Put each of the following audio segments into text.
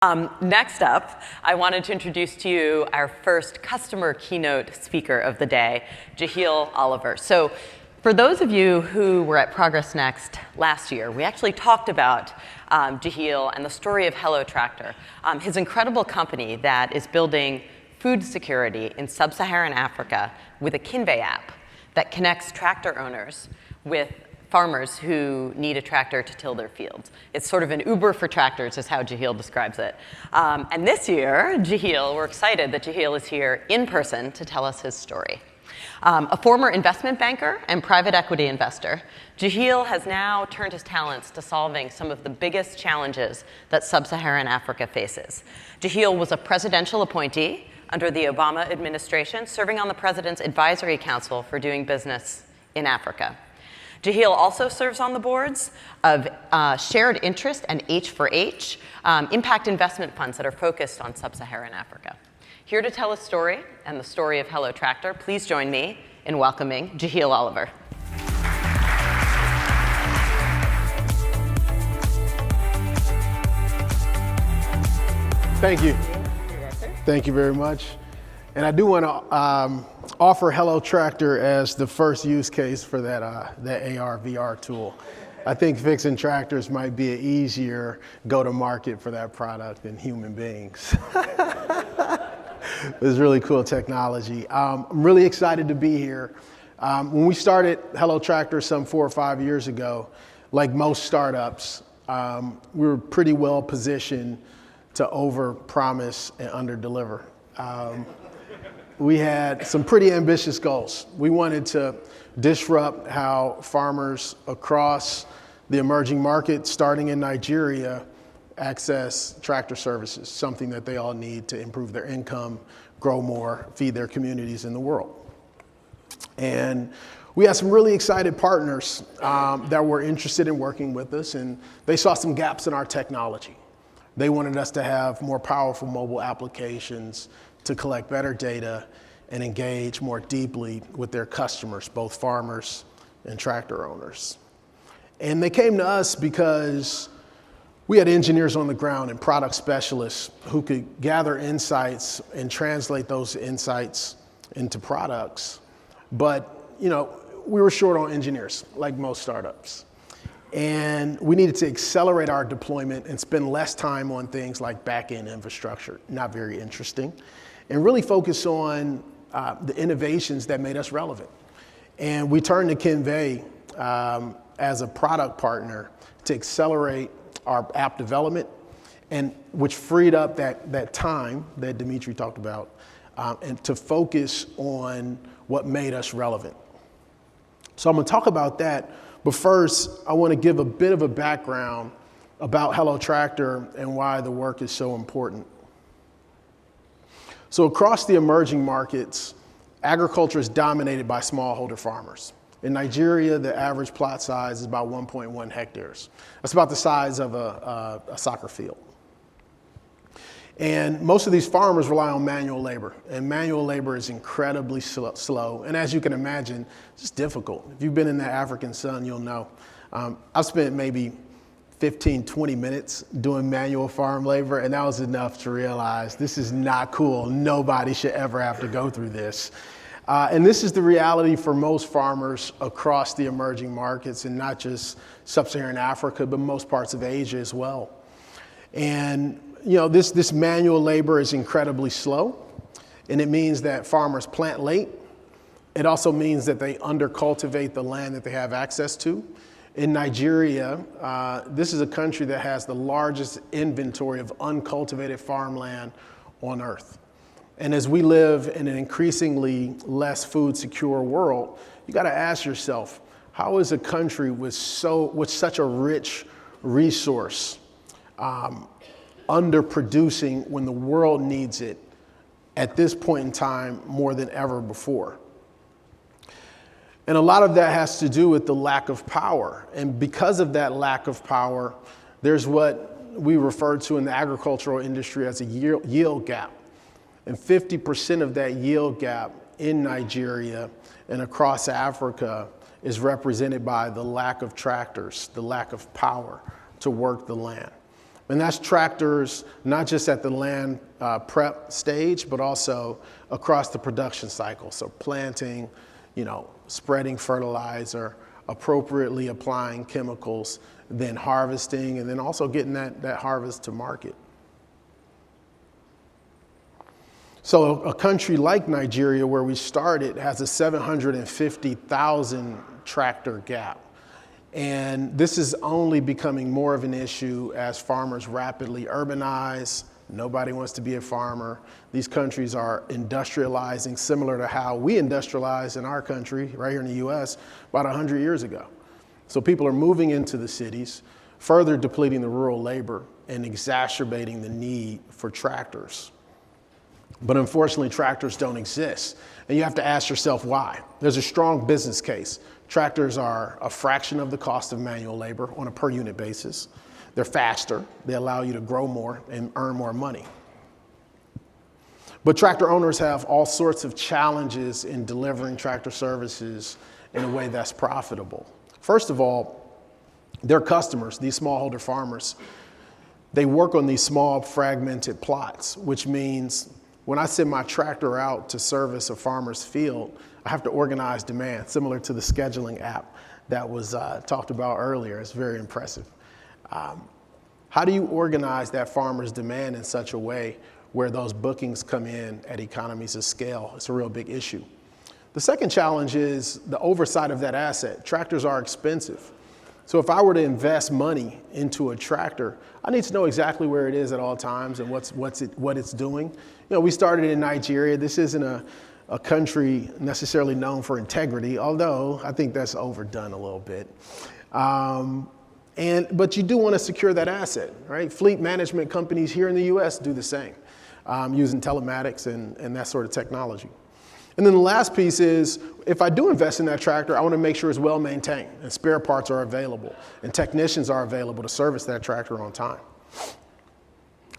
Next up, I wanted to introduce to you our first customer keynote speaker of the day, Jehiel Oliver. So for those of you who were at Progress Next last year, we actually talked about Jehiel and the story of Hello Tractor, his incredible company that is building food security in sub-Saharan Africa with a Kinvey app that connects tractor owners with farmers who need a tractor to till their fields. It's sort of an Uber for tractors is how Jehiel describes it. And this year, we're excited that Jehiel is here in person to tell us his story. A former investment banker and private equity investor, Jehiel has now turned his talents to solving some of the biggest challenges that sub-Saharan Africa faces. Jehiel was a presidential appointee under the Obama administration, serving on the President's Advisory Council for doing business in Africa. Jehiel also serves on the boards of Shared Interest and H4H, impact investment funds that are focused on sub-Saharan Africa. Here to tell his story and the story of Hello Tractor, please join me in welcoming Jehiel Oliver. Thank you. Thank you very much. And I do want to offer Hello Tractor as the first use case for that AR, VR tool. I think fixing tractors might be an easier go-to-market for that product than human beings. It's really cool technology. I'm really excited to be here. When we started Hello Tractor some 4 or 5 years ago, like most startups, we were pretty well positioned to over-promise and under-deliver. We had some pretty ambitious goals. We wanted to disrupt how farmers across the emerging markets, starting in Nigeria, access tractor services, something that they all need to improve their income, grow more, feed their communities in the world. And we had some really excited partners that were interested in working with us, and they saw some gaps in our technology. They wanted us to have more powerful mobile applications to collect better data and engage more deeply with their customers, both farmers and tractor owners. And they came to us because we had engineers on the ground and product specialists who could gather insights and translate those insights into products. But, we were short on engineers, like most startups. And we needed to accelerate our deployment and spend less time on things like back-end infrastructure, not very interesting, and really focus on the innovations that made us relevant. And we turned to Kinvey as a product partner to accelerate our app development, and which freed up that time that Dimitri talked about, and to focus on what made us relevant. So I'm gonna talk about that, but first I wanna give a bit of a background about Hello Tractor and why the work is so important. So across the emerging markets, agriculture is dominated by smallholder farmers. In Nigeria, the average plot size is about 1.1 hectares. That's about the size of a soccer field. And most of these farmers rely on manual labor, and manual labor is incredibly slow. And as you can imagine, it's just difficult. If you've been in the African sun, you'll know. I've spent maybe 15, 20 minutes doing manual farm labor, and that was enough to realize this is not cool. Nobody should ever have to go through this. And this is the reality for most farmers across the emerging markets, and not just sub-Saharan Africa, but most parts of Asia as well. And this manual labor is incredibly slow, and it means that farmers plant late. It also means that they undercultivate the land that they have access to. In Nigeria, this is a country that has the largest inventory of uncultivated farmland on earth. And as we live in an increasingly less food secure world, you gotta ask yourself, how is a country with such a rich resource underproducing when the world needs it at this point in time more than ever before? And a lot of that has to do with the lack of power. And because of that lack of power, there's what we refer to in the agricultural industry as a yield gap. And 50% of that yield gap in Nigeria and across Africa is represented by the lack of tractors, the lack of power to work the land. And that's tractors not just at the land prep stage, but also across the production cycle. So planting, spreading fertilizer, appropriately applying chemicals, then harvesting, and then also getting that harvest to market. So a country like Nigeria, where we started, has a 750,000 tractor gap. And this is only becoming more of an issue as farmers rapidly urbanize. Nobody wants to be a farmer. These countries are industrializing, similar to how we industrialized in our country, right here in the US, about 100 years ago. So people are moving into the cities, further depleting the rural labor and exacerbating the need for tractors. But unfortunately, tractors don't exist. And you have to ask yourself why. There's a strong business case. Tractors are a fraction of the cost of manual labor on a per unit basis. They're faster. They allow you to grow more and earn more money. But tractor owners have all sorts of challenges in delivering tractor services in a way that's profitable. First of all, their customers, these smallholder farmers, they work on these small fragmented plots, which means when I send my tractor out to service a farmer's field, I have to organize demand, similar to the scheduling app that was talked about earlier. It's very impressive. How do you organize that farmer's demand in such a way where those bookings come in at economies of scale? It's a real big issue. The second challenge is the oversight of that asset. Tractors are expensive. So if I were to invest money into a tractor, I need to know exactly where it is at all times and what it's doing. We started in Nigeria. This isn't a country necessarily known for integrity, although I think that's overdone a little bit. But you do want to secure that asset, right? Fleet management companies here in the US do the same, using telematics and that sort of technology. And then the last piece is, if I do invest in that tractor, I want to make sure it's well maintained and spare parts are available and technicians are available to service that tractor on time.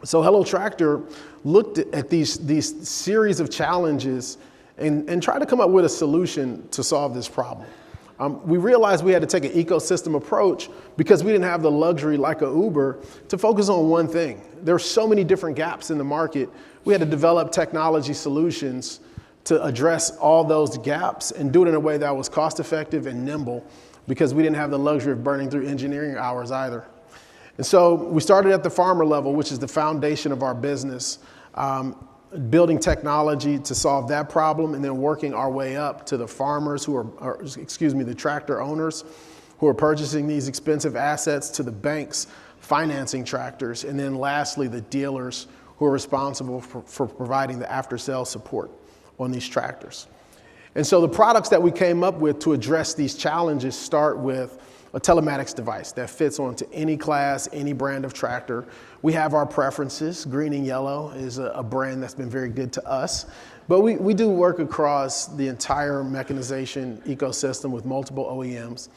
So Hello Tractor looked at these series of challenges and tried to come up with a solution to solve this problem. We realized we had to take an ecosystem approach because we didn't have the luxury like a Uber to focus on one thing. There are so many different gaps in the market. We had to develop technology solutions to address all those gaps and do it in a way that was cost effective and nimble because we didn't have the luxury of burning through engineering hours either. And so we started at the farmer level, which is the foundation of our business, building technology to solve that problem and then working our way up to the farmers the tractor owners who are purchasing these expensive assets, to the banks financing tractors, and then lastly, the dealers who are responsible for providing the after-sales support on these tractors. And so the products that we came up with to address these challenges start with a telematics device that fits onto any class, any brand of tractor. We have our preferences. Green and yellow is a brand that's been very good to us. But we do work across the entire mechanization ecosystem with multiple OEMs.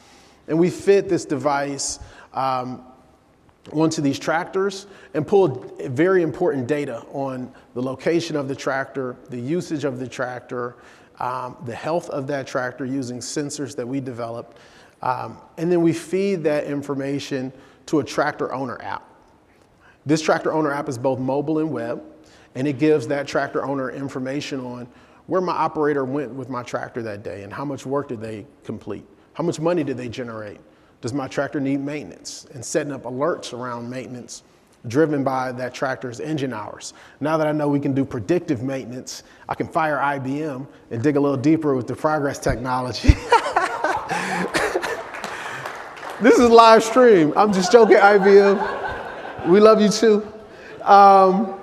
And we fit this device onto these tractors and pull very important data on the location of the tractor, the usage of the tractor, the health of that tractor using sensors that we developed. And then we feed that information to a tractor owner app. This tractor owner app is both mobile and web, and it gives that tractor owner information on where my operator went with my tractor that day and how much work did they complete, how much money did they generate. Does my tractor need maintenance? And setting up alerts around maintenance driven by that tractor's engine hours. Now that I know we can do predictive maintenance, I can fire IBM and dig a little deeper with the Progress technology. This is live stream. I'm just joking, IBM. We love you too. And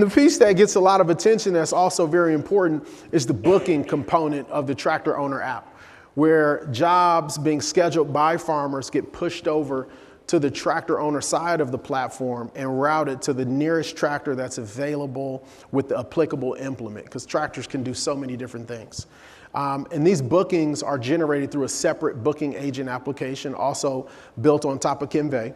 the piece that gets a lot of attention that's also very important is the booking component of the tractor owner app, where jobs being scheduled by farmers get pushed over to the tractor owner side of the platform and routed to the nearest tractor that's available with the applicable implement, because tractors can do so many different things. And these bookings are generated through a separate booking agent application, also built on top of Kinvey,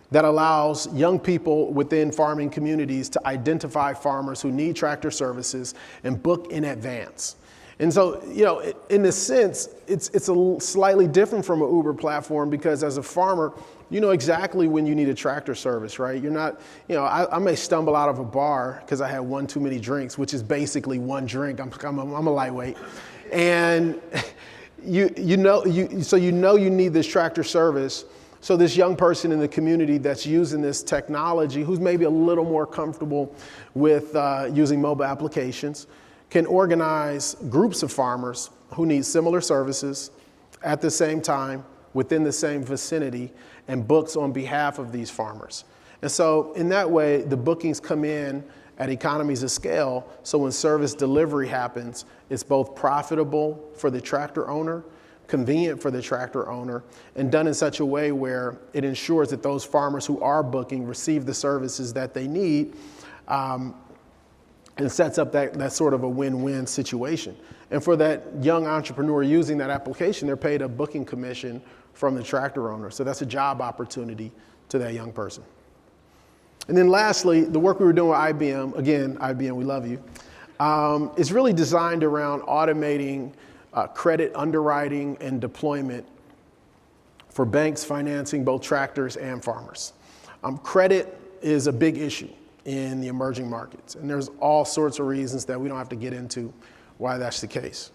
that allows young people within farming communities to identify farmers who need tractor services and book in advance. And so, in a sense, it's a slightly different from an Uber platform because as a farmer, you know exactly when you need a tractor service, right? You're not, you know, I may stumble out of a bar because I had one too many drinks, which is basically one drink. I'm a lightweight. And you know you need this tractor service. So this young person in the community that's using this technology, who's maybe a little more comfortable with using mobile applications, can organize groups of farmers who need similar services at the same time, within the same vicinity, and books on behalf of these farmers. And so in that way, the bookings come in at economies of scale, so when service delivery happens, it's both profitable for the tractor owner, convenient for the tractor owner, and done in such a way where it ensures that those farmers who are booking receive the services that they need, and sets up that sort of a win-win situation. And for that young entrepreneur using that application, they're paid a booking commission from the tractor owner. So that's a job opportunity to that young person. And then lastly, the work we were doing with IBM, again, IBM, we love you, is really designed around automating credit underwriting and deployment for banks financing both tractors and farmers. Credit is a big issue in the emerging markets, and there's all sorts of reasons that we don't have to get into why that's the case.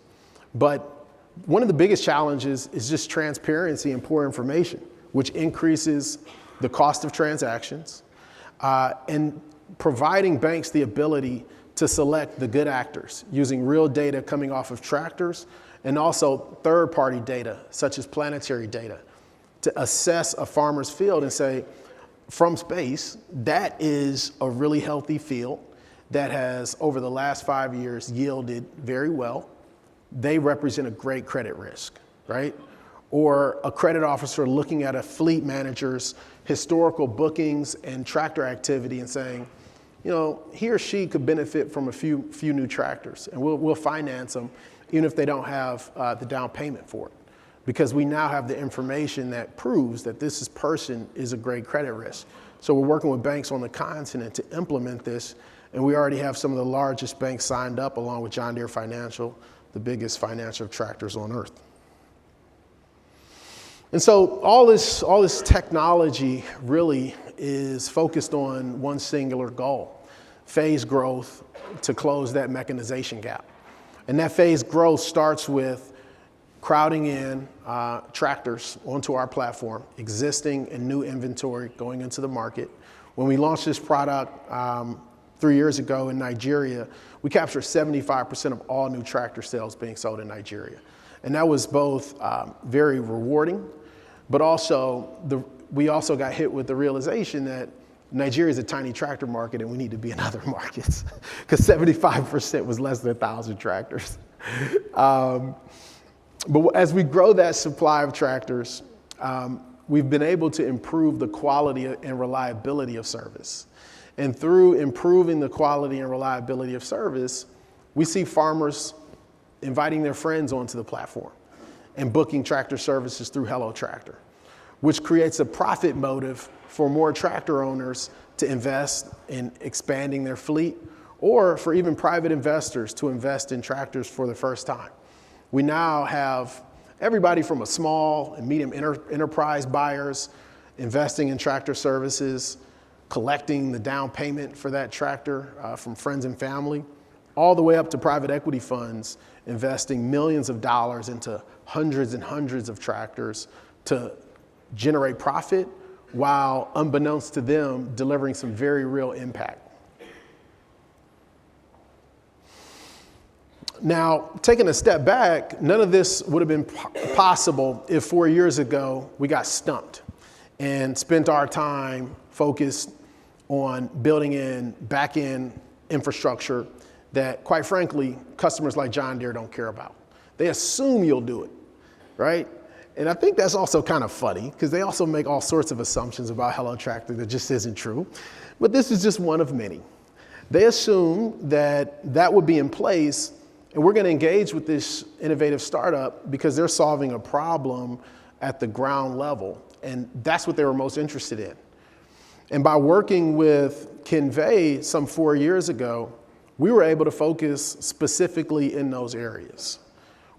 But one of the biggest challenges is just transparency and poor information, which increases the cost of transactions, and providing banks the ability to select the good actors using real data coming off of tractors and also third-party data, such as planetary data, to assess a farmer's field and say, from space, that is a really healthy field that has, over the last 5 years, yielded very well. They represent a great credit risk, right? Or a credit officer looking at a fleet manager's historical bookings and tractor activity and saying, you know, he or she could benefit from a few new tractors, and we'll finance them even if they don't have the down payment for it, because we now have the information that proves that this person is a great credit risk. So we're working with banks on the continent to implement this, and we already have some of the largest banks signed up, along with John Deere Financial, the biggest financier of tractors on earth. And so all this technology really is focused on one singular goal: phase growth to close that mechanization gap. And that phase growth starts with crowding in tractors onto our platform, existing and new inventory going into the market. When we launched this product 3 years ago in Nigeria, we captured 75% of all new tractor sales being sold in Nigeria. And that was both very rewarding, but also we also got hit with the realization that Nigeria is a tiny tractor market and we need to be in other markets, because 75% was less than 1,000 tractors. But as we grow that supply of tractors, we've been able to improve the quality and reliability of service. And through improving the quality and reliability of service, we see farmers inviting their friends onto the platform and booking tractor services through Hello Tractor, which creates a profit motive for more tractor owners to invest in expanding their fleet, or for even private investors to invest in tractors for the first time. We now have everybody from a small and medium enterprise buyers investing in tractor services, collecting the down payment for that tractor from friends and family, all the way up to private equity funds investing millions of dollars into hundreds and hundreds of tractors to generate profit, while, unbeknownst to them, delivering some very real impact. Now, taking a step back, none of this would have been possible if 4 years ago we got stumped and spent our time focused on building in back-end infrastructure that, quite frankly, customers like John Deere don't care about. They assume you'll do it, right? And I think that's also kind of funny, because they also make all sorts of assumptions about Hello Tractor that just isn't true. But this is just one of many. They assume that that would be in place, and we're going to engage with this innovative startup because they're solving a problem at the ground level. And that's what they were most interested in. And by working with Kinvey some 4 years ago, we were able to focus specifically in those areas.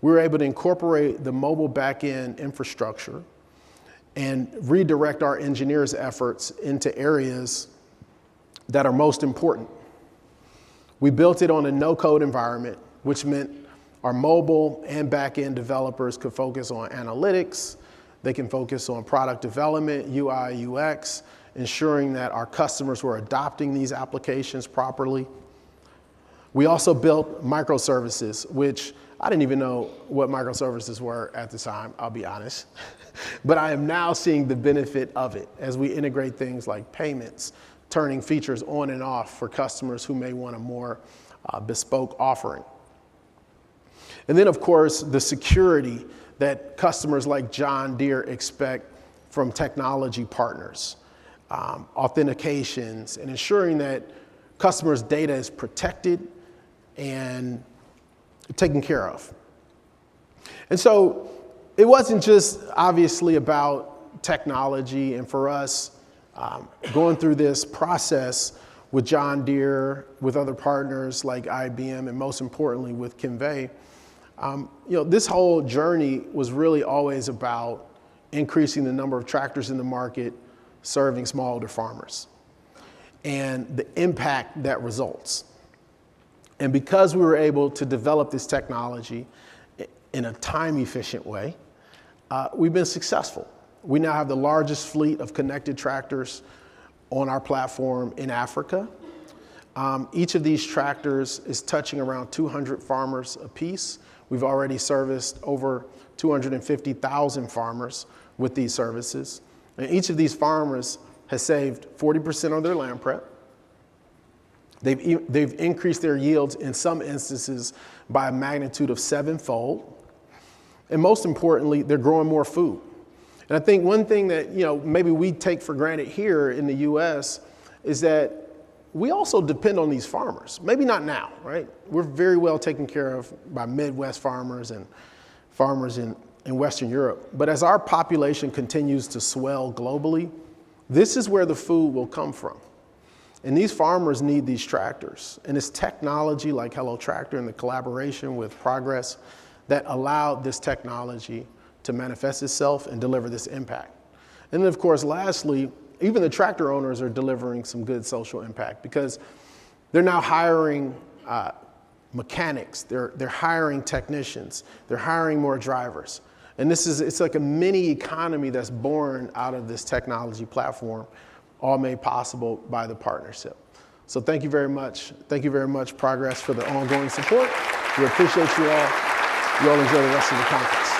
We were able to incorporate the mobile back-end infrastructure and redirect our engineers' efforts into areas that are most important. We built it on a no-code environment, which meant our mobile and back-end developers could focus on analytics. They can focus on product development, UI, UX, ensuring that our customers were adopting these applications properly. We also built microservices, which I didn't even know what microservices were at the time, I'll be honest. But I am now seeing the benefit of it as we integrate things like payments, turning features on and off for customers who may want a more bespoke offering. And then, of course, the security that customers like John Deere expect from technology partners, authentications, and ensuring that customers' data is protected and taken care of. And so it wasn't just obviously about technology, and for us, going through this process with John Deere, with other partners like IBM, and most importantly with Kinvey, this whole journey was really always about increasing the number of tractors in the market serving smallholder farmers and the impact that results. And because we were able to develop this technology in a time-efficient way, we've been successful. We now have the largest fleet of connected tractors on our platform in Africa. Each of these tractors is touching around 200 farmers apiece. We've already serviced over 250,000 farmers with these services. And each of these farmers has saved 40% on their land prep. They've increased their yields in some instances by a magnitude of 7-fold. And most importantly, they're growing more food. And I think one thing that maybe we take for granted here in the US is that we also depend on these farmers. Maybe not now, right? We're very well taken care of by Midwest farmers and farmers in Western Europe. But as our population continues to swell globally, this is where the food will come from. And these farmers need these tractors. And it's technology like Hello Tractor and the collaboration with Progress that allowed this technology to manifest itself and deliver this impact. And then, of course, lastly, even the tractor owners are delivering some good social impact because they're now hiring mechanics, they're hiring technicians, they're hiring more drivers. And it's like a mini economy that's born out of this technology platform, all made possible by the partnership. So thank you very much. Thank you very much, Progress, for the ongoing support. We appreciate you all. You all enjoy the rest of the conference.